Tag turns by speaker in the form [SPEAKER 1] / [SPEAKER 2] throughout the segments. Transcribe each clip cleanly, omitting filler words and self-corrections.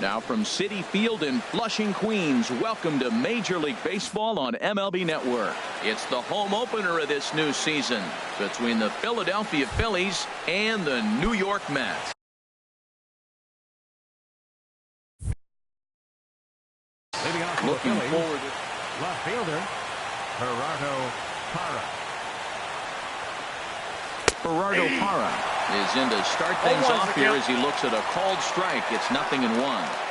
[SPEAKER 1] Now from Citi Field in Flushing, Queens, welcome to Major League Baseball on MLB Network. It's the home opener of this new season between the Philadelphia Phillies and the New York Mets. Looking forward to
[SPEAKER 2] left fielder
[SPEAKER 1] Gerardo Parra is in to start things off here as he looks at a called strike. It's 0-1.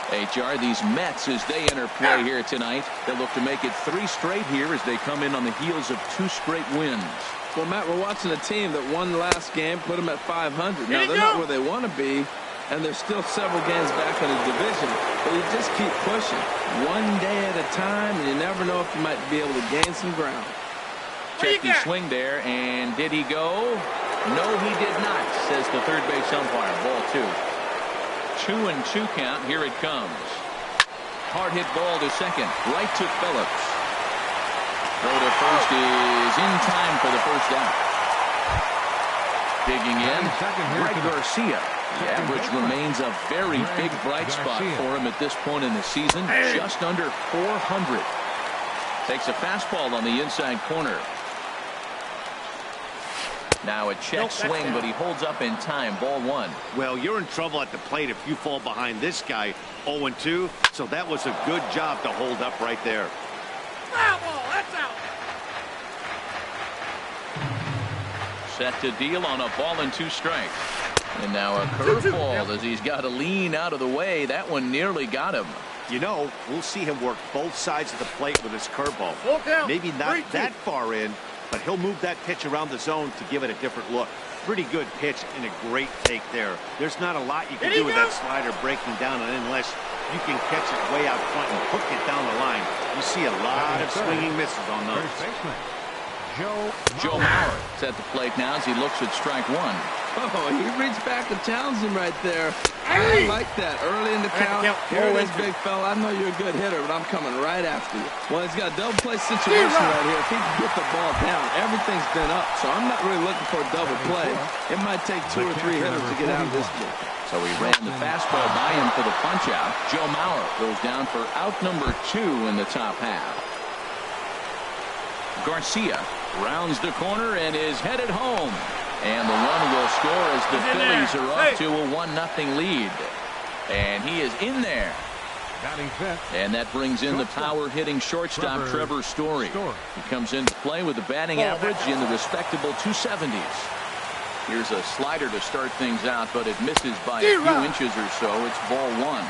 [SPEAKER 1] HR, these Mets, as they enter play here tonight, they look to make it 3 straight here as they come in on the heels of 2 straight wins.
[SPEAKER 3] Well, Matt, we're watching a team that won the last game, put them at 500. Now, they're not where they want to be, and they're still several games back in the division, but you just keep pushing one day at a time, and you never know if you might be able to gain some ground.
[SPEAKER 1] Check the swing there, and did he go? No, he did not, says the third base umpire. Ball 2. 2-2 count. Here it comes. Hard hit ball to second. Right to Phillips. Throw to first is in time for the first out. Digging in, Greg Garcia. The average remains a very big bright spot for him at this point in the season. Just under 400. Takes a fastball on the inside corner. Now a check swing, but he holds up in time. Ball 1.
[SPEAKER 4] Well, you're in trouble at the plate if you fall behind this guy. 0-2, so that was a good job to hold up right there.
[SPEAKER 2] Foul ball, that's out.
[SPEAKER 1] Set to deal on a ball and 2 strikes. And now a curveball as he's got to lean out of the way. That one nearly got him.
[SPEAKER 4] You know, we'll see him work both sides of the plate with his curveball. Maybe not that far in, but he'll move that pitch around the zone to give it a different look. Pretty good pitch and a great take there. There's not a lot you can do with that slider breaking down unless you can catch it way out front and hook it down the line. You see a lot of swinging misses on those.
[SPEAKER 1] Joe Mauer is at the plate now as he looks at strike 1.
[SPEAKER 3] Oh, he reached back to Townsend right there. I like that. Early in the count. Here it is, big fella. I know you're a good hitter, but I'm coming right after you. Well, he's got a double play situation right here. If he can get the ball down, everything's been up. So I'm not really looking for a double play. It might take 2 or 3 hitters to get out of this game.
[SPEAKER 1] So he ran the fastball by him for the punch out. Joe Mauer goes down for out number 2 in the top half. Garcia rounds the corner and is headed home. And the run will score as the Phillies are up to a 1-0 lead. And he is in there. And that brings in the power-hitting shortstop Trevor Story. He comes into play with a batting average in the respectable 270s. Here's a slider to start things out, but it misses by a few inches or so. It's ball 1.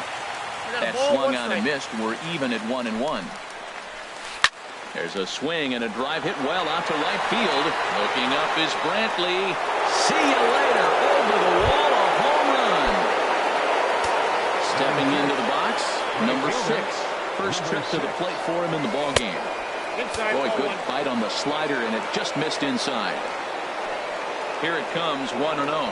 [SPEAKER 1] That swung on and missed. We're even at 1-1. There's a swing and a drive hit well out to right field. Looking up is Brantley. See you later. Over the wall, a home run. Stepping into the box, number 6. First trip to the plate for him in the ball game. Boy, good fight on the slider, and it just missed inside. Here it comes, 1-0.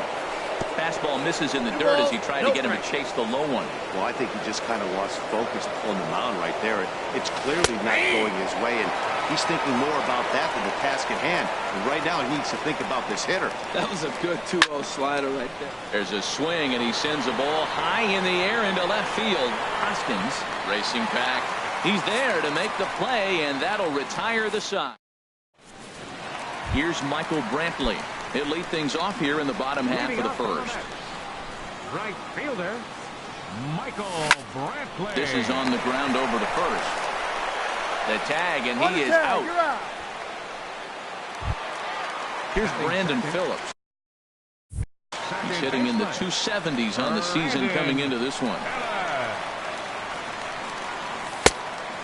[SPEAKER 1] Fastball misses in the dirt as he tried to get him to chase the low one.
[SPEAKER 4] Well, I think he just kind of lost focus on the mound right there. It's clearly not going his way, and he's thinking more about that than the task at hand. And right now, he needs to think about this hitter.
[SPEAKER 3] That was a good 2-0 slider right there.
[SPEAKER 1] There's a swing, and he sends a ball high in the air into left field. Hoskins racing back. He's there to make the play, and that'll retire the side. Here's Michael Brantley. He'll lead things off here in the bottom half of the first.
[SPEAKER 2] Right fielder, Michael Brantley.
[SPEAKER 1] This is on the ground over the first. The tag, and he is out. Here's Brandon Phillips. He's hitting in the 270s on the season coming into this one.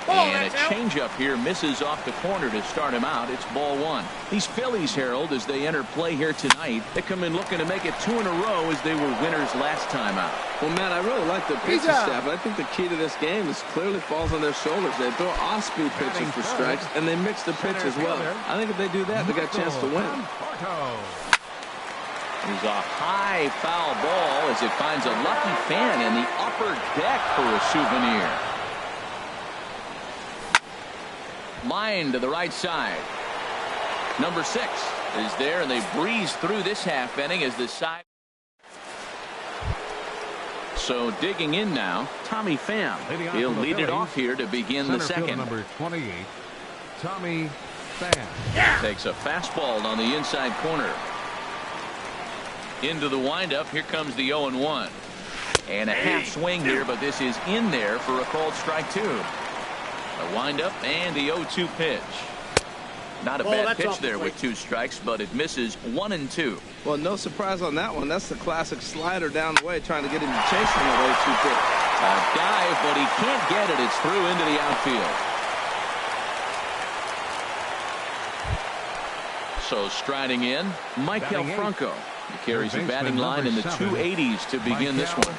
[SPEAKER 1] And a changeup here misses off the corner to start him out. It's ball 1. These Phillies, Harold, as they enter play here tonight, they come in looking to make it 2 in a row as they were winners last time out.
[SPEAKER 3] Well, Matt, I really like the pitching staff, but I think the key to this game is clearly falls on their shoulders. They throw off-speed pitches for strikes, and they mix the pitch as well. I think if they do that, they got a chance to win.
[SPEAKER 1] Here's a high foul ball as it finds a lucky fan in the upper deck for a souvenir. Line to the right side. Number 6 is there, and they breeze through this half inning as the side. So digging in now, Tommy Pham. He'll lead it off here to begin the second.
[SPEAKER 2] Number 28, Tommy Pham.
[SPEAKER 1] Takes a fastball on the inside corner. Into the windup. Here comes the 0-1. And a half swing here, but this is in there for a called strike two. A windup and the 0-2 pitch. Not a bad pitch there with 2 strikes, but it misses 1-2.
[SPEAKER 3] Well, no surprise on that one. That's the classic slider down the way, trying to get him to chase him that 0-2 pitch.
[SPEAKER 1] A dive, but he can't get it. It's through into the outfield. So striding in, Michael Franco. He carries a batting line in the 280s to begin this one.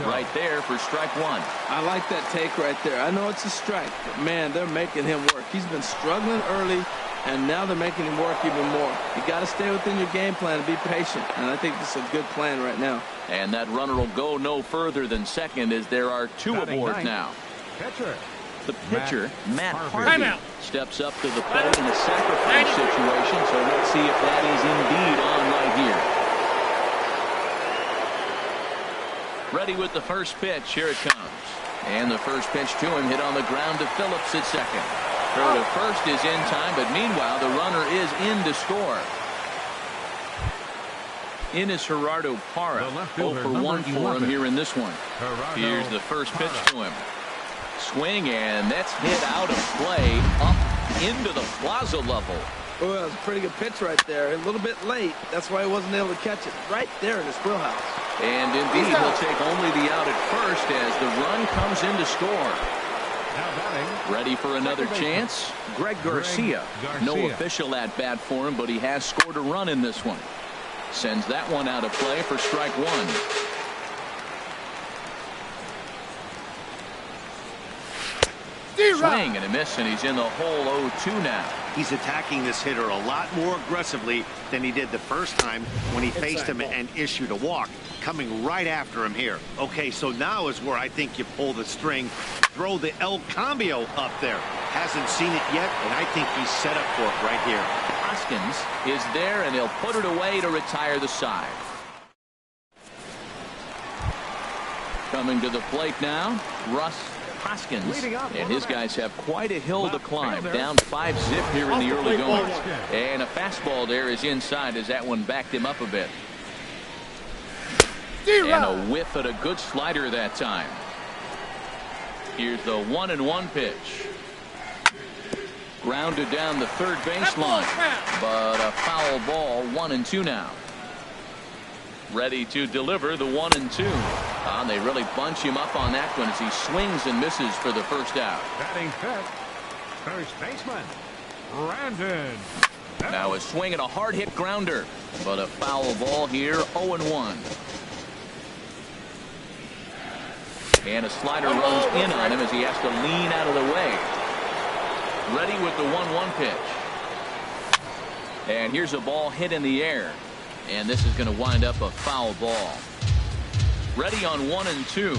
[SPEAKER 1] Right there for strike one.
[SPEAKER 3] I like that take right there. I know it's a strike, but man, they're making him work. He's been struggling early, and now they're making him work even more. You got to stay within your game plan and be patient, and I think this is a good plan right now.
[SPEAKER 1] And that runner will go no further than second as there are 2 aboard now.
[SPEAKER 2] Pitcher.
[SPEAKER 1] The pitcher, Matt Harvey, steps up to the plate in a sacrifice situation, so let's see if that is indeed on right here. Ready with the first pitch. Here it comes. And the first pitch to him hit on the ground to Phillips at second. Throw to first is in time, but meanwhile the runner is in to score. Ines Gerardo Parra, 0 for 1 for him here in this one. Here's the first pitch to him. Swing, and that's hit out of play up into the plaza level.
[SPEAKER 3] Oh, that was a pretty good pitch right there. A little bit late. That's why he wasn't able to catch it. Right there in his wheelhouse.
[SPEAKER 1] And indeed, he'll take only the out at first as the run comes in to score. Ready for another chance? Greg Garcia. No official at bat for him, but he has scored a run in this one. Sends that one out of play for strike one. Swing and a miss, and he's in the hole 0-2 now.
[SPEAKER 4] He's attacking this hitter a lot more aggressively than he did the first time when he faced him and issued a walk. Coming right after him here. Okay, so now is where I think you pull the string. Throw the El Cambio up there. Hasn't seen it yet, and I think he's set up for it right here.
[SPEAKER 1] Hoskins is there, and he'll put it away to retire the side. Coming to the plate now, Russ Hoskins, and his guys have quite a hill to climb. Down 5-zip here in the early going. And a fastball there is inside as that one backed him up a bit. And a whiff at a good slider that time. Here's the 1-1 pitch. Grounded down the third baseline, but a foul ball. 1-2 now. Ready to deliver the 1-2. And they really bunch him up on that one as he swings and misses for the first out.
[SPEAKER 2] Batting fifth, first baseman, Brandon.
[SPEAKER 1] Now a swing and a hard hit grounder, but a foul ball here. 0-1. And a slider runs in on him as he has to lean out of the way. Ready with the 1-1 pitch. And here's a ball hit in the air. And this is going to wind up a foul ball. Ready on 1-2.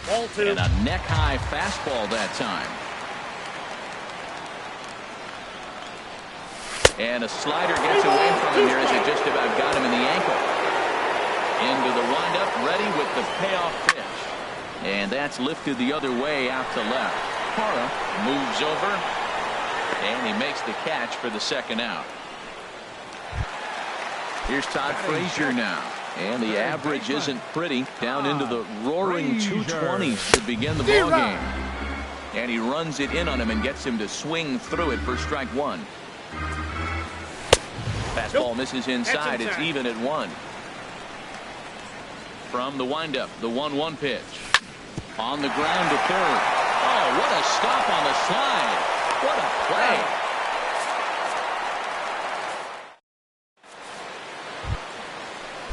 [SPEAKER 5] Ball 2.
[SPEAKER 1] And a neck-high fastball that time. And a slider gets away from him here as it just about got him in the ankle. Into the windup, ready with the payoff pitch. And that's lifted the other way out to left. Parra moves over, and he makes the catch for the second out. Here's Todd Frazier now. And the average isn't pretty. Down into the roaring 220s to begin the ball game. And he runs it in on him and gets him to swing through it for strike one. Fastball misses inside. It's even at 1. From the windup, the 1-1 pitch. On the ground to third. Oh, what a stop on the slide. What a play.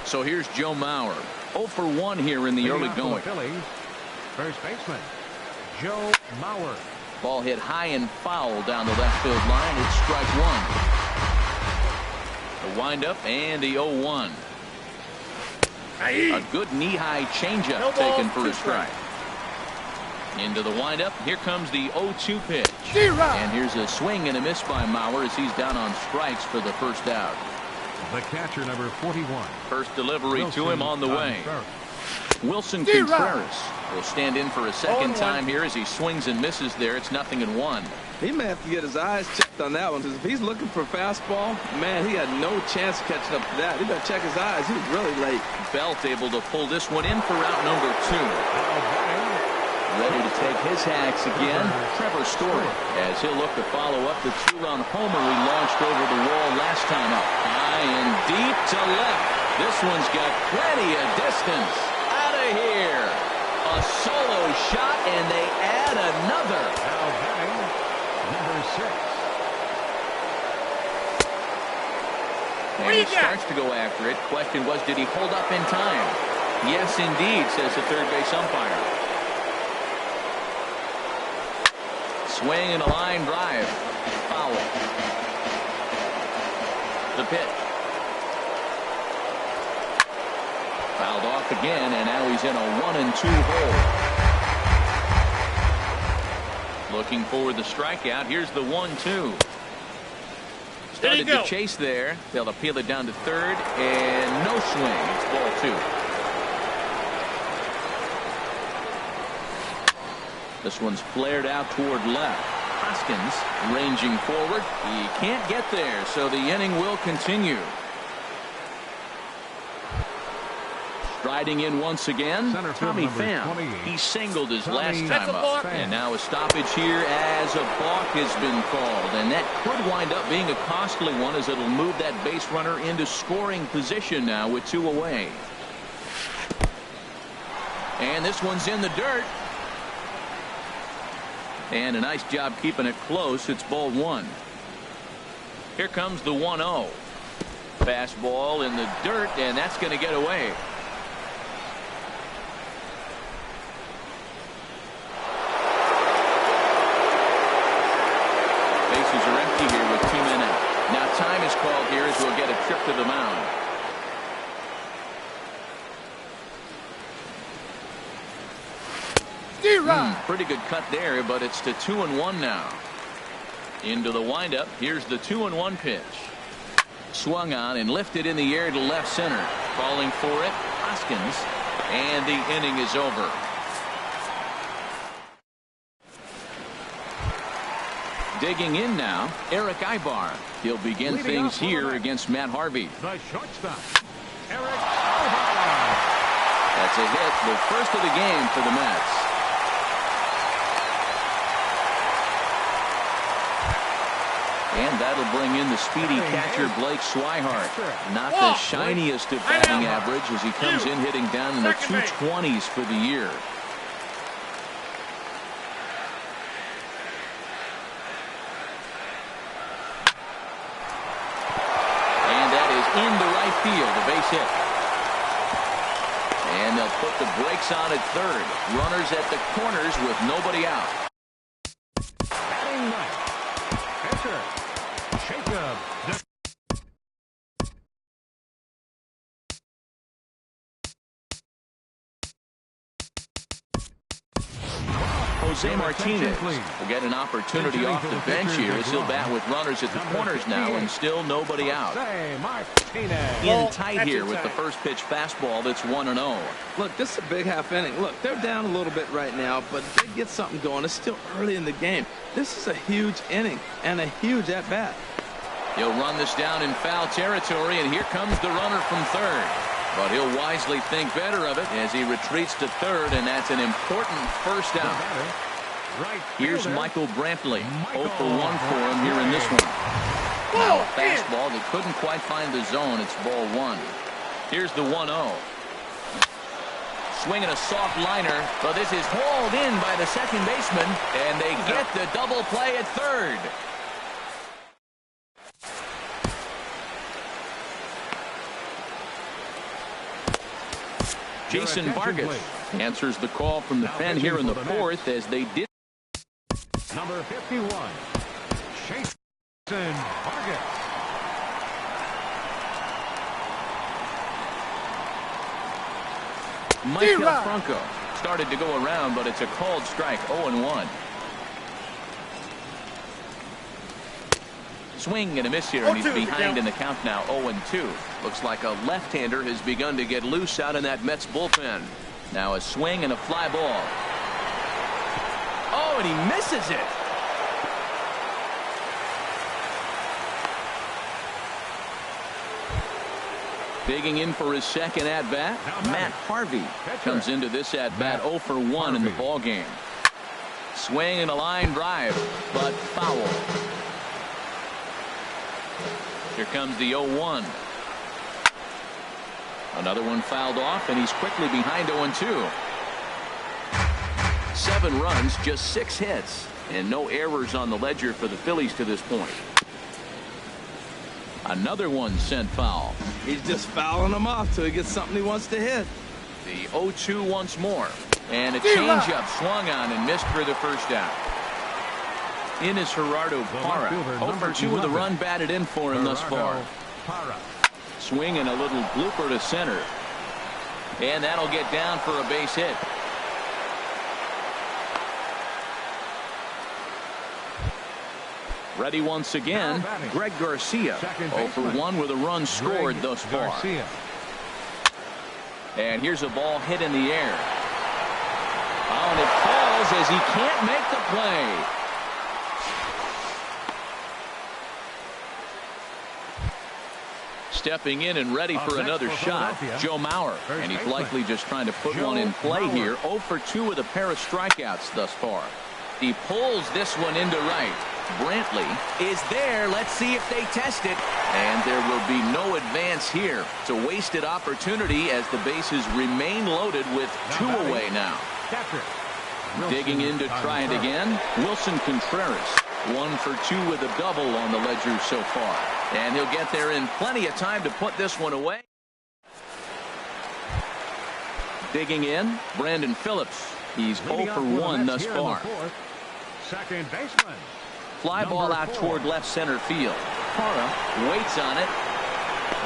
[SPEAKER 1] So here's Joe Mauer. 0 for 1 here in the early going.
[SPEAKER 2] First baseman, Joe Mauer.
[SPEAKER 1] Ball hit high and foul down the left field line. It's strike one. The windup and the 0-1. A good knee-high changeup taken for a strike. Into the windup. Here comes the 0-2 pitch. And here's a swing and a miss by Mauer as he's down on strikes for the first out.
[SPEAKER 2] The catcher, number 41.
[SPEAKER 1] First delivery to him on the way. Wilson Contreras will stand in for a second time here as he swings and misses there. It's 0-1.
[SPEAKER 3] He may have to get his eyes checked on that one, because if he's looking for a fastball, man, he had no chance of catching up to that. He better check his eyes. He was really late.
[SPEAKER 1] Belt able to pull this one in for out number 2. Ready to take his hacks again, Trevor Story, as he'll look to follow up the 2-run homer he launched over the wall last time up. High and deep to left. This one's got plenty of distance. Out of here. A solo shot, and they add another.
[SPEAKER 2] Now batting, number 6.
[SPEAKER 1] And he starts to go after it. Question was, did he hold up in time? Yes, indeed, says the third base umpire. Swing and a line drive. Foul. The pitch. Fouled off again, and now he's in a 1-2 hole. Looking for the strikeout. Here's the 1-2. Started to chase there. They'll appeal it down to third, and no swing. It's ball 2. This one's flared out toward left. Hoskins ranging forward. He can't get there, so the inning will continue. Striding in once again, Tommy Pham. He singled his last time up. And now a stoppage here as a balk has been called. And that could wind up being a costly one, as it'll move that base runner into scoring position now with 2 away. And this one's in the dirt. And a nice job keeping it close. It's ball 1. Here comes the 1-0. Fastball in the dirt, and that's going to get away. Bases are empty here with 2 men out. Now time is called here as we'll get a trip to the mound. Pretty good cut there, but it's to 2-1 now. Into the windup. Here's the 2-1 pitch. Swung on and lifted in the air to left center. Falling for it, Hoskins, and the inning is over. Digging in now, Eric Ibar. He'll begin things here against Matt Harvey.
[SPEAKER 2] The shortstop, Eric Ibar.
[SPEAKER 1] That's a hit, the first of the game for the Mets. And that'll bring in the speedy catcher Blake Swihart. Not the shiniest of batting average as he comes in hitting down in the 220s for the year. And that is into right field, a base hit. And they'll put the brakes on at third. Runners at the corners with nobody out.
[SPEAKER 2] Batting right, pitcher, Jacob.
[SPEAKER 1] Jose Martinez will get an opportunity off the bench here as he'll bat with runners at the corners now, and still nobody out. In tight here with the first pitch fastball that's 1-0.
[SPEAKER 3] Look, this is a big half inning. Look, they're down a little bit right now, but if they get something going, it's still early in the game. This is a huge inning and a huge at-bat.
[SPEAKER 1] He'll run this down in foul territory, and here comes the runner from third. But he'll wisely think better of it as he retreats to third, and that's an important first out. Here's Michael Brantley. 0 for 1 for him here in this one. Now a fastball that couldn't quite find the zone. It's ball 1. Here's the 1-0. Swinging a soft liner, but this is hauled in by the second baseman, and they get the double play at third. Jason Vargas answers the call from the pen here in the fourth as they did.
[SPEAKER 2] Number 51, Jason Vargas.
[SPEAKER 1] Mike Franco started to go around, but it's a called strike. 0-1. Swing and a miss here, and he's behind in the count now, 0-2. Looks like a left-hander has begun to get loose out in that Mets bullpen. Now a swing and a fly ball. Oh, and he misses it. Digging in for his second at-bat, Matt Harvey comes into this at-bat 0 for 1 in the ballgame. Swing and a line drive, but foul. Here comes the 0-1. Another one fouled off, and he's quickly behind 0-2. 7 runs, just 6 hits, and no errors on the ledger for the Phillies to this point. Another one sent foul.
[SPEAKER 3] He's just fouling them off till he gets something he wants to hit.
[SPEAKER 1] The 0-2 once more. And a changeup swung on and missed for the first out. In is Gerardo Parra. 0 for 2 with a run batted in for him thus far. Swing and a little blooper to center. And that'll get down for a base hit. Ready once again, Greg Garcia. 0 for 1 with a run scored thus far. And here's a ball hit in the air. Oh, and it falls as he can't make the play. Stepping in and ready for another shot, Joe Mauer. And he's likely just trying to put one in play here. 0 for 2 with a pair of strikeouts thus far. He pulls this one into right. Brantley is there. Let's see if they test it. And there will be no advance here. It's a wasted opportunity as the bases remain loaded with 2 away now. Digging in to try it again, Wilson Contreras. 1 for 2 with a double on the ledger so far. And he'll get there in plenty of time to put this one away. Digging in, Brandon Phillips. He's 0 for 1 thus far.
[SPEAKER 2] Second baseman.
[SPEAKER 1] Fly ball out toward left center field. Parra waits on it.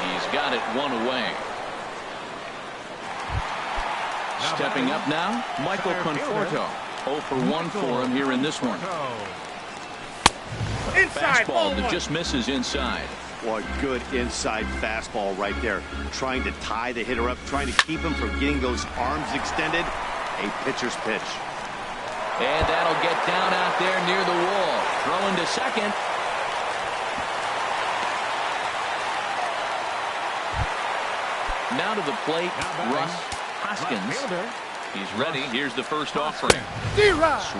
[SPEAKER 1] He's got it 1 away. Stepping up now, Michael Conforto. 0 for 1 for him here in this one. Fastball that just misses inside.
[SPEAKER 4] What good inside fastball right there. Trying to tie the hitter up, trying to keep him from getting those arms extended. A pitcher's pitch.
[SPEAKER 1] And that'll get down out there near the wall. Throwing to second. Now to the plate, Russ Hoskins. He's ready. Here's the first offering.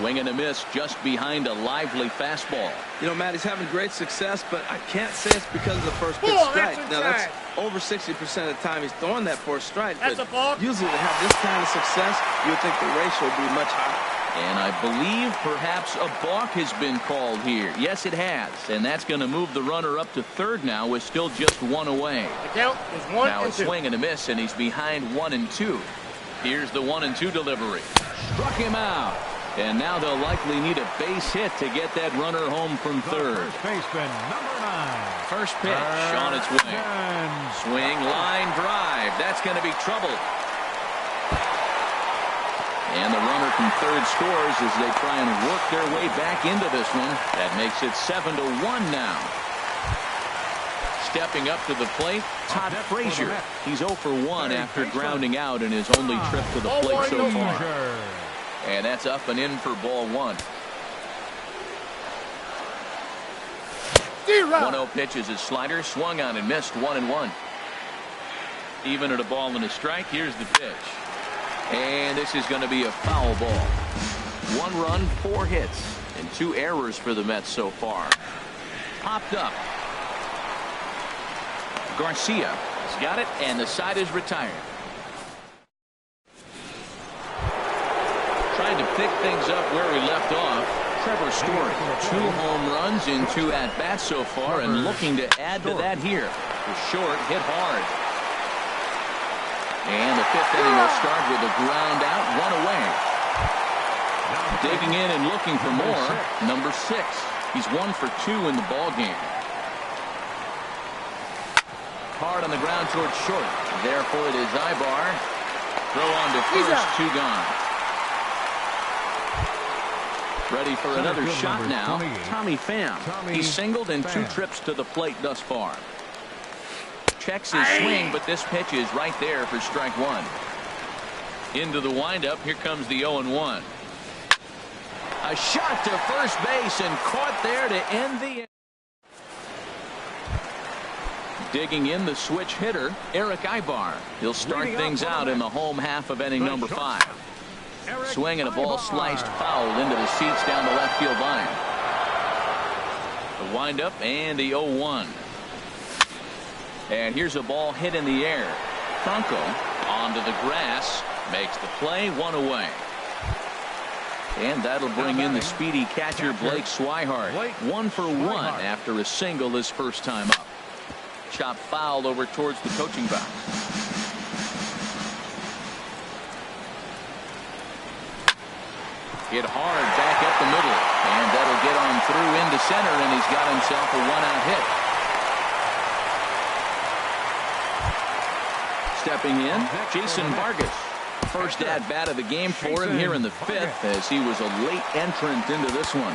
[SPEAKER 1] Swing and a miss just behind a lively fastball.
[SPEAKER 3] You know, Matt, he's having great success, but I can't say it's because of the first pitch strike. Now, that's over 60% of the time he's throwing that for a strike. But usually to have this kind of success, you would think the ratio would be much higher.
[SPEAKER 1] And I believe perhaps a balk has been called here. Yes, it has. And that's going to move the runner up to third now with still just 1 away.
[SPEAKER 5] The count is 1
[SPEAKER 1] now
[SPEAKER 5] and 2.
[SPEAKER 1] a swing and a miss, and he's behind 1 and 2. Here's the 1-2 delivery. Struck him out. And now they'll likely need a base hit to get that runner home from third.
[SPEAKER 2] First baseman, number 9.
[SPEAKER 1] First pitch on its way. Swing, line drive. That's going to be trouble. And the runner from third scores as they try and work their way back into this one. That makes it 7-1 now. Stepping up to the plate, Todd Frazier. He's 0 for 1 after grounding out in his only trip to the plate so far. And that's up and in for ball 1. 1-0 pitch is his slider, swung on and missed 1-1. Even at a ball and a strike, here's the pitch. And this is going to be a foul ball. 1 run, 4 hits, and 2 errors for the Mets so far. Popped up. Garcia has got it, and the side is retired. Trying to pick things up where we left off. Trevor Story, 2 home runs in 2 at-bats so far, and looking to add to that here. The short hit hard. And the 5th inning will start with a ground out, 1 away. Digging in and looking for more, number 6. He's 1 for 2 in the ball game. Hard on the ground towards short. Therefore it is Ibar. Throw on to first, 2 gone. Ready for another shot now. Tommy Pham. He's singled in 2 trips to the plate thus far. Checks his swing, but this pitch is right there for strike 1. Into the windup. Here comes the 0-1. A shot to first base and caught there to end the. Digging in the switch hitter, Eric Ibar. He'll start things out in the home half of inning number 5. Swing and a ball sliced foul into the seats down the left field line. The windup and the 0-1. And here's a ball hit in the air. Franco onto the grass, makes the play, 1 away. And that'll bring in the speedy catcher Blake Swihart. 1 for 1 after a single his first time up. Chop foul over towards the coaching box. Hit hard back up the middle, and that'll get on through into center, and he's got himself a 1-out hit. Stepping in, Jason Vargas. First at-bat of the game for him here in the 5th, as he was a late entrant into this one.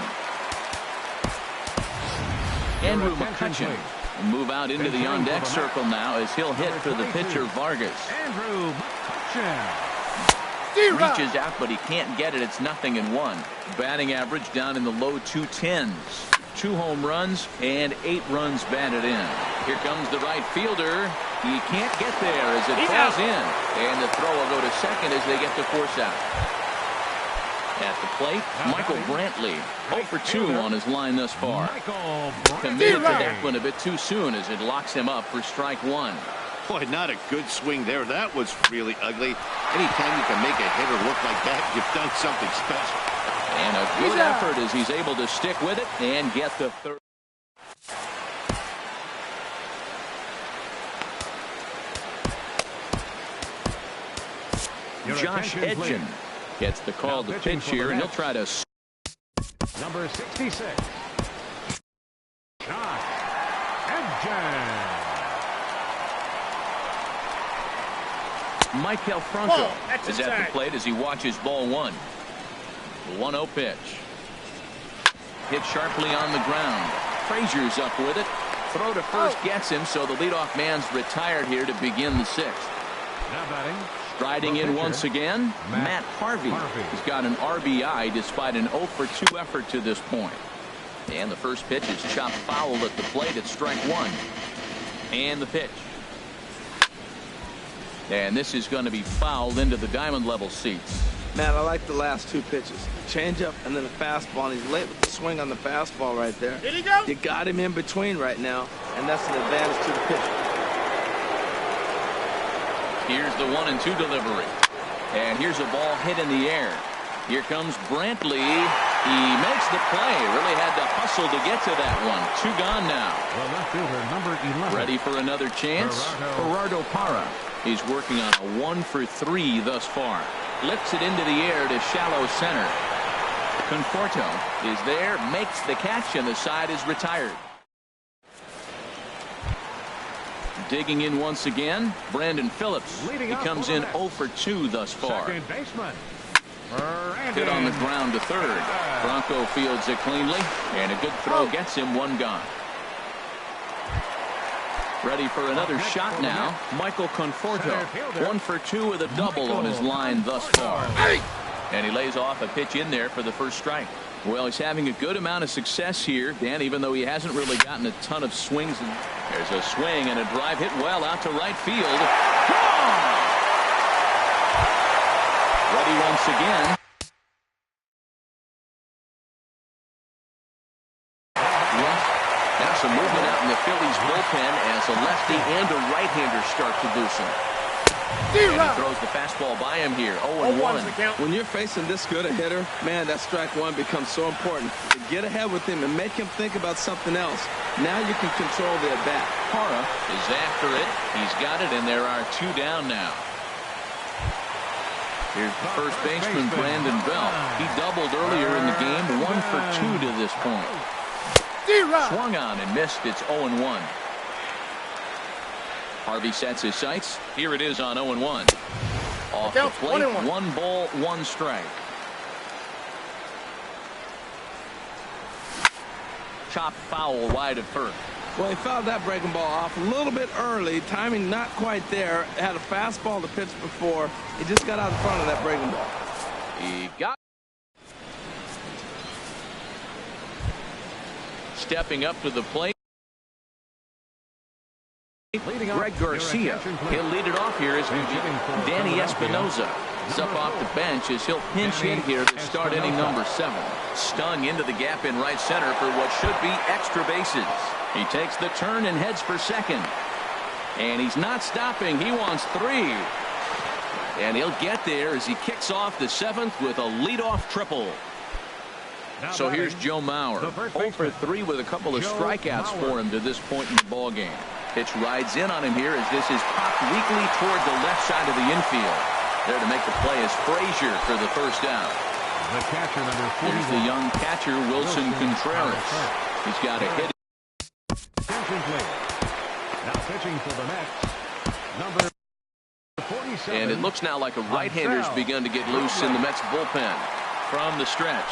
[SPEAKER 1] Andrew McCutcheon will move out into the on-deck circle now as he'll hit for the pitcher Vargas.
[SPEAKER 2] Andrew McCutcheon.
[SPEAKER 1] Reaches out, but he can't get it. It's 0-1. Batting average down in the low 210s. 2 home runs and 8 runs batted in. Here comes the right fielder. He can't get there as it falls in. And the throw will go to second as they get the force out. At the plate, Michael Brantley. 0 for 2 on his line thus far. Committed to that one a bit too soon as it locks him up for strike 1.
[SPEAKER 4] Boy, not a good swing there. That was really ugly. Anytime you can make a hitter look like that, you've done something special.
[SPEAKER 1] And a good effort as he's able to stick with it and get the third. Josh Edgen gets the call to pitch here, and he'll try to.
[SPEAKER 2] Number 66. Josh Edgen.
[SPEAKER 1] Maikel Franco is at the plate as he watches ball 1. The 1-0 pitch. Hit sharply on the ground. Frazier's up with it. Throw to first gets him, so the leadoff man's retired here to begin the 6th.
[SPEAKER 2] Now batting.
[SPEAKER 1] Striding in once again, Matt Harvey. He's got an RBI despite an 0 for 2 effort to this point. And the first pitch is chopped foul at the plate at strike 1. And the pitch. And this is going to be fouled into the diamond level seats.
[SPEAKER 3] Man, I like the last 2 pitches. Changeup and then a fastball. And he's late with the swing on the fastball right there.
[SPEAKER 5] Did he go?
[SPEAKER 3] You got him in between right now, and that's an advantage to the pitcher.
[SPEAKER 1] Here's the 1-2 delivery. And here's a ball hit in the air. Here comes Brantley. He makes the play. Really had to hustle to get to that one. 2 gone now.
[SPEAKER 2] The left fielder, number 11.
[SPEAKER 1] Ready for another chance? Gerardo Parra. He's working on a 1 for 3 thus far. Lifts it into the air to shallow center. Conforto is there, makes the catch, and the side is retired. Digging in once again, Brandon Phillips. He comes in 0 for 2 thus far.
[SPEAKER 2] Second baseman.
[SPEAKER 1] Hit on the ground to third. Bronco fields it cleanly, and a good throw gets him 1 gone. Ready for another shot now, Michael Conforto. 1 for 2 with a double on his line thus far. And he lays off a pitch in there for the first strike. Well, he's having a good amount of success here, Dan, even though he hasn't really gotten a ton of swings. There's a swing and a drive hit well out to right field. Gone! Ready once again. Now some movement out in the Phillies bullpen as a lefty and a right-hander start to loosen. And he throws the fastball by him here. 0-1.
[SPEAKER 3] When you're facing this good a hitter, man, that strike 1 becomes so important. To get ahead with him and make him think about something else. Now you can control the at-bat.
[SPEAKER 1] Parra is after it. He's got it, and there are 2 down now. Here's the first baseman, Brandon Bell. He doubled earlier in the game, 1 for 2 to this point. Swung on and missed. It's 0-1. Harvey sets his sights. Here it is on 0-1. Off the plate, 1 ball, 1 strike. Chopped foul wide of first.
[SPEAKER 3] Well, he fouled that breaking ball off a little bit early. Timing not quite there. Had a fastball to pitch before. He just got out in front of that breaking ball.
[SPEAKER 1] He got. Stepping up to the plate. Greg Garcia. He'll lead it off here as Danny Espinoza is up off the bench as he'll pinch hit here to start inning number 7. Stung into the gap in right center for what should be extra bases. He takes the turn and heads for second. And he's not stopping. He wants 3. And he'll get there as he kicks off the 7th with a leadoff triple. So here's Joe Mauer, 0 for 3 with a couple of strikeouts for him to this point in the ball game. Pitch rides in on him here as this is popped weakly toward the left side of the infield. There to make the play is Frazier for the first down.
[SPEAKER 2] The catcher, number 41.
[SPEAKER 1] Here's the young catcher, Wilson Contreras. He's got a hit.
[SPEAKER 2] Attention, please. Now pitching for the Mets, number 47.
[SPEAKER 1] And it looks now like a right-hander's begun to get loose in the Mets bullpen. From the stretch.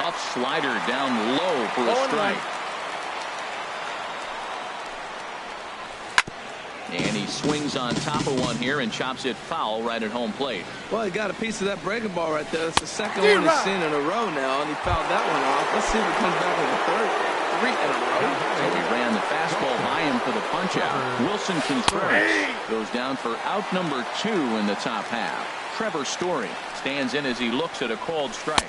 [SPEAKER 1] Tough slider down low for a strike. And he swings on top of one here and chops it foul right at home plate.
[SPEAKER 3] Well, he got a piece of that breaking ball right there. That's the second one he's seen in a row now, and he fouled that one off. Let's see if he comes back with the third. 3 in a row.
[SPEAKER 1] So he ran the fastball by him for the punch-out. Wilson Contreras goes down for out number 2 in the top half. Trevor Story stands in as he looks at a called strike.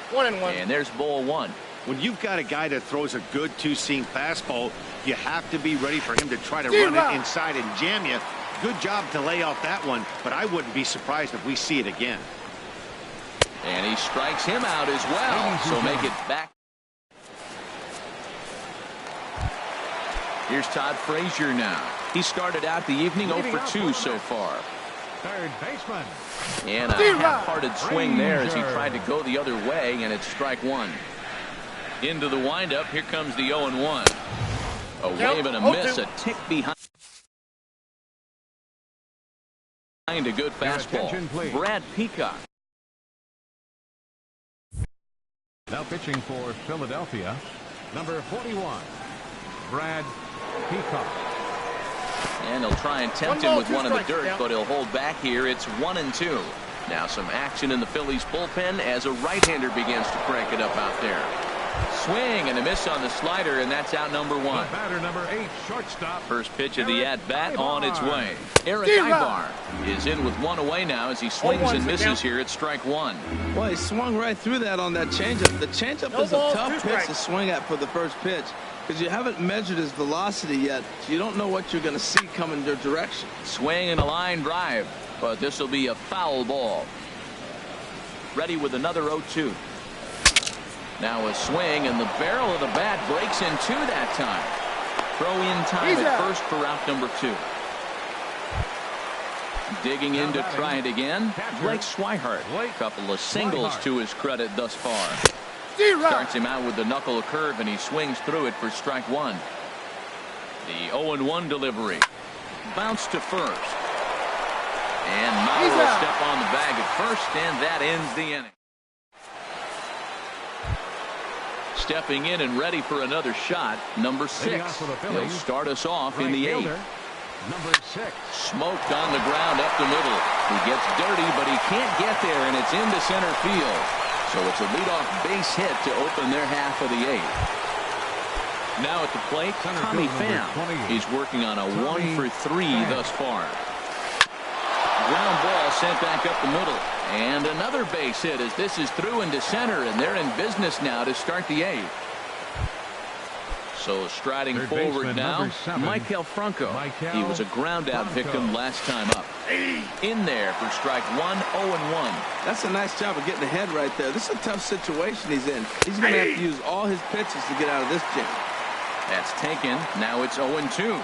[SPEAKER 5] 1-1.
[SPEAKER 1] And there's ball 1.
[SPEAKER 4] When you've got a guy that throws a good two-seam fastball, you have to be ready for him to try to run it inside and jam you. Good job to lay off that one, but I wouldn't be surprised if we see it again.
[SPEAKER 1] And he strikes him out as well, so make it back. Here's Todd Frazier now. He started out the evening 0 for 2 so far.
[SPEAKER 2] Third baseman.
[SPEAKER 1] And a half-hearted swing there as he tried to go the other way, and it's strike 1. Into the windup, here comes the 0-1. A wave and a miss, a tick behind. A good fastball. Brad Peacock.
[SPEAKER 2] Now pitching for Philadelphia, number 41, Brad Peacock.
[SPEAKER 1] And he'll try and tempt him with one in the dirt, but he'll hold back here. It's 1-2. Now some action in the Phillies bullpen as a right-hander begins to crank it up out there. Swing and a miss on the slider, and that's out number 1.
[SPEAKER 2] Batter number 8, shortstop.
[SPEAKER 1] First pitch of the at-bat on its way. Eric Ibar is in with 1 away now as he swings and misses here at strike 1.
[SPEAKER 3] Well, he swung right through that on that changeup. The changeup is a tough pitch to swing at for the first pitch because you haven't measured his velocity yet. So you don't know what you're going to see coming your direction.
[SPEAKER 1] Swing and a line drive, but this will be a foul ball. Ready with another 0-2. Now a swing, and the barrel of the bat breaks in 2 that time. Throw in time at first for out number 2. Digging in to try it again, Blake Swihart. Couple of singles to his credit thus far. Starts him out with the knuckle curve, and he swings through it for strike 1. The 0-1 delivery. Bounce to first. And Mauer will step on the bag at first, and that ends the inning. Stepping in and ready for another shot, number 6. He'll start us off in the 8th.
[SPEAKER 2] Number 6.
[SPEAKER 1] Smoked on the ground up the middle. He gets dirty, but he can't get there, and it's into center field. So it's a leadoff base hit to open their half of the 8th. Now at the plate, Tommy Pham. He's working on a 1 for 3 thus far. Ground ball sent back up the middle. And another base hit as this is through into center, and they're in business now to start the 8th. So striding forward now, Maikel Franco. He was a ground out victim last time up. In there for strike 1, 0-1.
[SPEAKER 3] That's a nice job of getting ahead right there. This is a tough situation he's in. He's going to have to use all his pitches to get out of this jam.
[SPEAKER 1] That's taken. Now it's 0-2.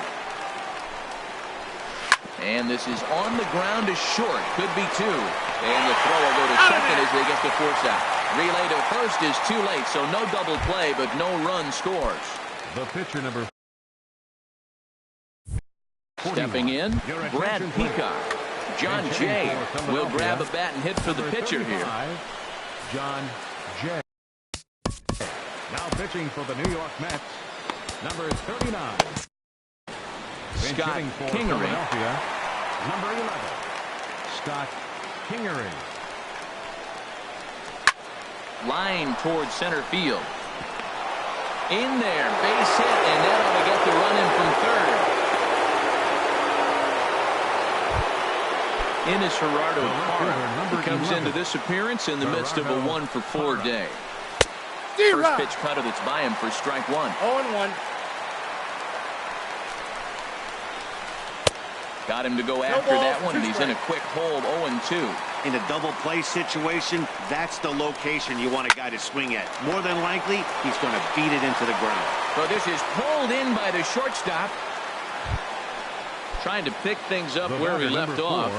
[SPEAKER 1] And this is on the ground is short. Could be 2. And the throw will go to second as they get the force out. Relay to first is too late, so no double play, but no run scores.
[SPEAKER 2] The pitcher number 41.
[SPEAKER 1] Stepping in, Brad Peacock. John Jay will grab a bat and hit for the pitcher here.
[SPEAKER 2] John Jay. Now pitching for the New York Mets, number 39.
[SPEAKER 1] Scott
[SPEAKER 2] for
[SPEAKER 1] Kingery.
[SPEAKER 2] Philadelphia, number 11. Scott Kingery.
[SPEAKER 1] Line towards center field. In there, base hit, and that ought to get the run in from third. Ines Gerardo Parra comes into this appearance in the midst of a 1-for-4 day. First pitch cutter that's by him for strike one.
[SPEAKER 5] 0-1.
[SPEAKER 1] Got him to go after that one, and he's in a quick hold, 0-2.
[SPEAKER 4] In a double play situation, that's the location you want a guy to swing at. More than likely, he's going to beat it into the ground.
[SPEAKER 1] So this is pulled in by the shortstop. Trying to pick things up where he left off.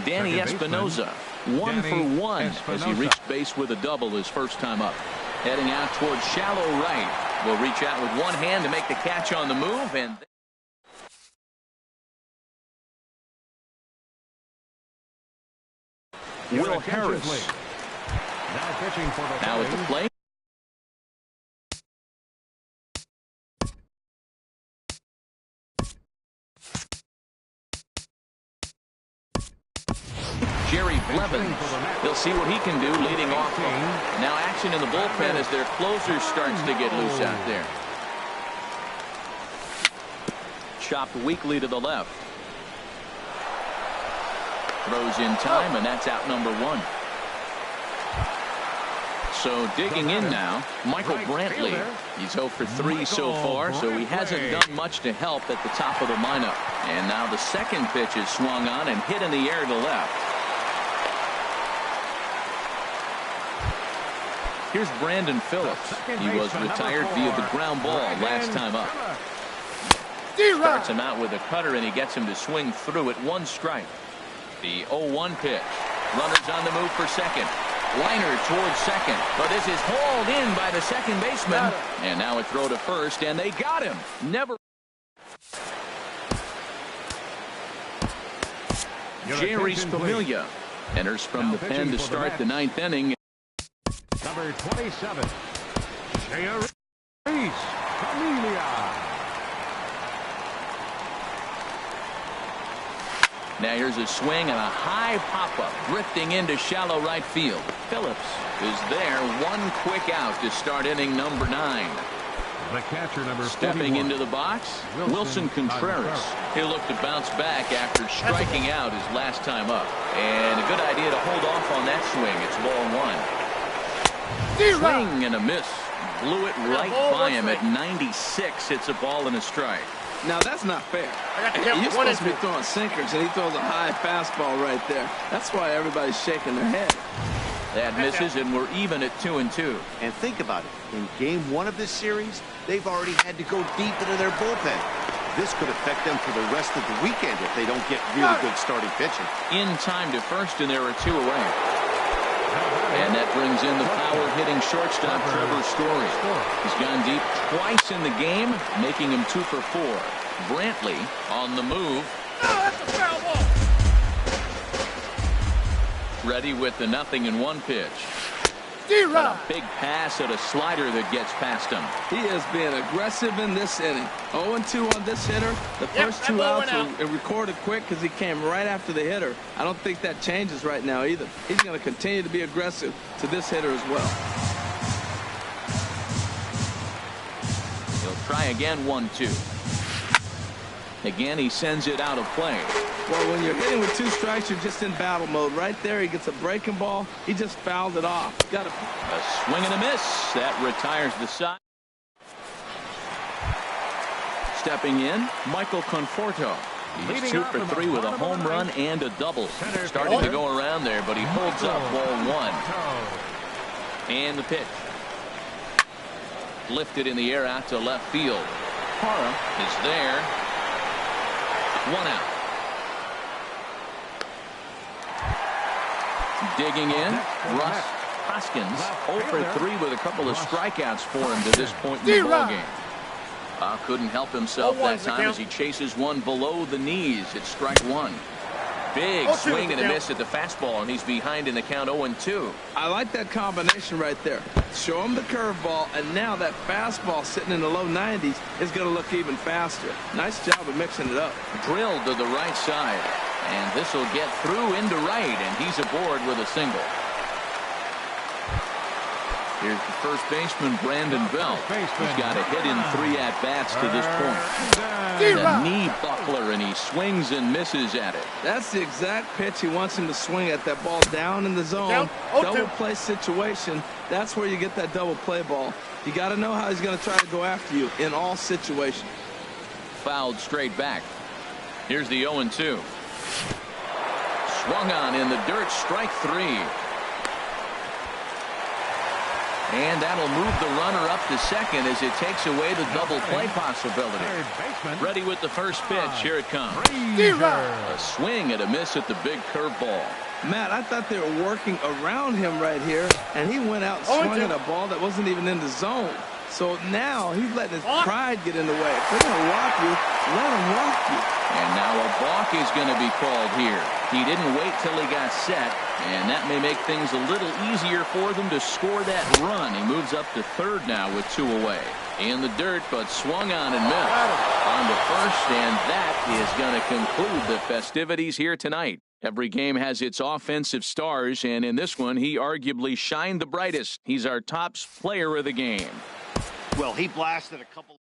[SPEAKER 1] Danny Espinoza, 1 for 1 as he reached base with a double his first time up. Heading out towards shallow right. Will reach out with one hand to make the catch on the move, and Will Harris now at the plate. Jerry Blevins. He'll see what he can do leading off. Now action in the bullpen as their closer starts to get loose out there. Chopped weakly to the left. Throws in time, and that's out number 1. So digging in now, Michael Brantley. He's 0 for 3 so far, so he hasn't done much to help at the top of the lineup. And now the second pitch is swung on and hit in the air to left. Here's Brandon Phillips. He was retired via the ground ball last time up. Starts him out with a cutter, and he gets him to swing through it. 1 strike. The 0-1 pitch. Runners on the move for second. Liner towards second. But this is hauled in by the second baseman. And now a throw to first, and they got him. Never. Jerry Familia enters from the pen to start the 9th inning.
[SPEAKER 2] Number 27, Jerry Familia.
[SPEAKER 1] Now here's a swing and a high pop-up drifting into shallow right field. Phillips is there. 1 quick out to start inning number 9.
[SPEAKER 2] The catcher, number 41.
[SPEAKER 1] Stepping into the box, Wilson Contreras. He'll look to bounce back after striking out his last time up. And a good idea to hold off on that swing. It's ball 1. Swing and a miss. Blew it right by him at 96. It's a ball and a strike.
[SPEAKER 3] Now, that's not fair. You're supposed to be throwing sinkers, and he throws a high fastball right there. That's why everybody's shaking their head.
[SPEAKER 1] That misses, and we're even at 2-2.
[SPEAKER 4] And think about it. In game 1 of this series, they've already had to go deep into their bullpen. This could affect them for the rest of the weekend if they don't get really good starting pitching.
[SPEAKER 1] In time to first, and there are 2 away. And that brings in the power-hitting shortstop, Trevor Story. He's gone deep twice in the game, making him 2 for 4. Brantley on the move.
[SPEAKER 5] That's a foul ball.
[SPEAKER 1] Ready with the 0-1 pitch.
[SPEAKER 5] D-Rod.
[SPEAKER 1] A big pass at a slider that gets past him.
[SPEAKER 3] He is being aggressive in this inning. 0-2 on this hitter. The first 2 outs were recorded quick because he came right after the hitter. I don't think that changes right now either. He's going to continue to be aggressive to this hitter as well.
[SPEAKER 1] He'll try again, 1-2. Again, he sends it out of play.
[SPEAKER 3] Well, when you're hitting with 2 strikes, you're just in battle mode. Right there, he gets a breaking ball. He just fouled it off. Got a
[SPEAKER 1] swing and a miss. That retires the side. Stepping in, Michael Conforto. He's 2 for 3 with a home run and a double. Starting to go around there, but he holds up ball 1. And the pitch. Lifted in the air out to left field. Parra is there. 1 out. Digging in, Russ Hoskins, 0 for 3 with a couple of strikeouts for him to this point in the ballgame. Couldn't help himself that time as he chases one below the knees. It's strike 1. Big swing and a miss at the fastball, and he's behind in the count 0-2.
[SPEAKER 3] I like that combination right there. Show him the curveball, and now that fastball sitting in the low 90s is going to look even faster. Nice job of mixing it up.
[SPEAKER 1] Drilled to the right side, and this will get through into right, and he's aboard with a single. Here's the first baseman, Brandon Belt. He's got a hit in 3 at-bats to this point. A knee buckler, and he swings and misses at it.
[SPEAKER 3] That's the exact pitch he wants him to swing at, that ball down in the zone. Double play situation. That's where you get that double play ball. You got to know how he's going to try to go after you in all situations.
[SPEAKER 1] Fouled straight back. Here's the 0-2. Swung on in the dirt, strike 3. And that'll move the runner up to second as it takes away the double play possibility. Ready with the first pitch. Here it comes. A swing and a miss at the big curveball.
[SPEAKER 3] Matt, I thought they were working around him right here, and he went out and swung at a ball that wasn't even in the zone. So now he's letting his pride get in the way. If they're going to walk you, let them walk you.
[SPEAKER 1] And now a balk is going to be called here. He didn't wait till he got set, and that may make things a little easier for them to score that run. He moves up to third now with 2 away. In the dirt, but swung on and missed. On to first, and that is going to conclude the festivities here tonight. Every game has its offensive stars, and in this one, he arguably shined the brightest. He's our top player of the game.
[SPEAKER 4] Well, he blasted a couple.